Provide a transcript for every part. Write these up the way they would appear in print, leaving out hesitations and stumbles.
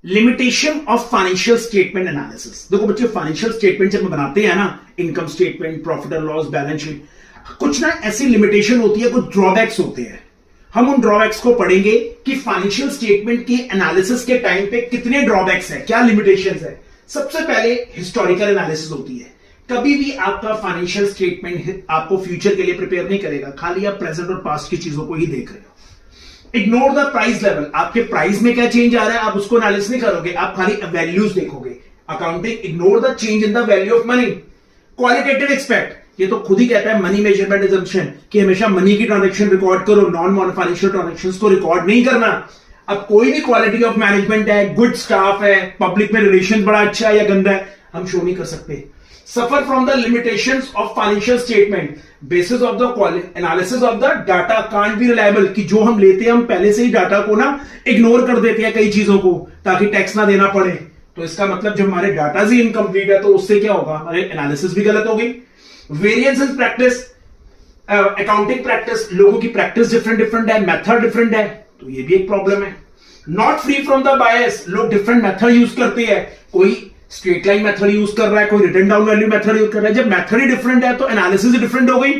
Limitation of financial statement analysis. देखो बच्चे, financial statement जब हम बनाते हैं ना, income statement, profit and loss, balance sheet, कुछ ना ऐसी लिमिटेशन होती है, कुछ ड्रॉबैक्स होते हैं। हम उन ड्रॉबैक्स को पढ़ेंगे कि फाइनेंशियल स्टेटमेंट की एनालिसिस के टाइम पे कितने ड्रॉबैक्स है, क्या लिमिटेशंस है। सबसे पहले हिस्टोरिकल एनालिसिस होती है। कभी भी आपका फाइनेंशियल स्टेटमेंट आपको फ्यूचर के लिए प्रिपेयर नहीं करेगा, खाली आप प्रेजेंट और पास्ट की चीजों को ही देख रहे हो। इग्नोर द प्राइस लेवल, आपके प्राइस में क्या चेंज आ रहा है आप उसको एनालिसिस नहीं करोगे, आप खाली वैल्यूज देखोगे। Accounting ignore the change in the value of money. Qualitative expect, ये तो खुद ही कहता है मनी मेजरमेंट एजम्पशन कि हमेशा मनी की ट्रांजैक्शन रिकॉर्ड करो, नॉन फाइनेंशियल ट्रांजैक्शंस को रिकॉर्ड नहीं करना। अब कोई भी क्वालिटी ऑफ मैनेजमेंट है, गुड स्टाफ है, पब्लिक में रिलेशन बड़ा अच्छा है या गंदा है, हम शो नहीं कर सकते। Suffer from the limitations of financial statement basis of the analysis of the data can't be reliable, कि जो हम लेते हैं हम पहले से ही डाटा को ना इग्नोर कर देते हैं कई चीजों को ताकि टैक्स ना देना पड़े। तो इसका मतलब जब हमारे डाटा ही इनकम्प्लीट है तो उससे क्या होगा, हमारे एनालिसिस भी गलत होगी। Variance in practice, accounting practice, लोगों की प्रैक्टिस डिफरेंट है, मेथड डिफरेंट है, तो ये भी एक प्रॉब्लम है। Not free from the bias, लोग डिफरेंट मेथड यूज करते हैं, कोई स्ट्रेट लाइन मेथड यूज कर रहा है, कोई written down value method use कर रहा है। जब मेथड ही डिफरेंट है तो एनालिसिस ही डिफरेंट हो गई,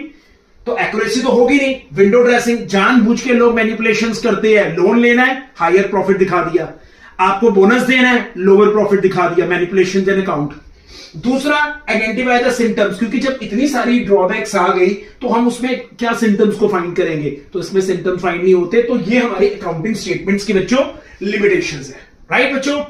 तो एक्यूरेसी तो होगी नहीं। विंडो ड्रेसिंग, जानबूझ के लोग मैनिपुलेशंस करते हैं। लोन लेना है, हायर प्रॉफिट दिखा दिया, आपको बोनस देना है, लोअर प्रॉफिट दिखा दिया, मैनिपुलेशन इन अकाउंट। दूसरा, आइडेंटिफाई द सिम्टम्स, क्योंकि जब इतनी सारी ड्रॉबैक्स आ गई तो हम उसमें क्या सिम्टम्स को फाइंड करेंगे, तो इसमें सिम्टम्स फाइंड नहीं होते। तो ये हमारी अकाउंटिंग स्टेटमेंट्स के बच्चों लिमिटेशंस है। राइट बच्चों।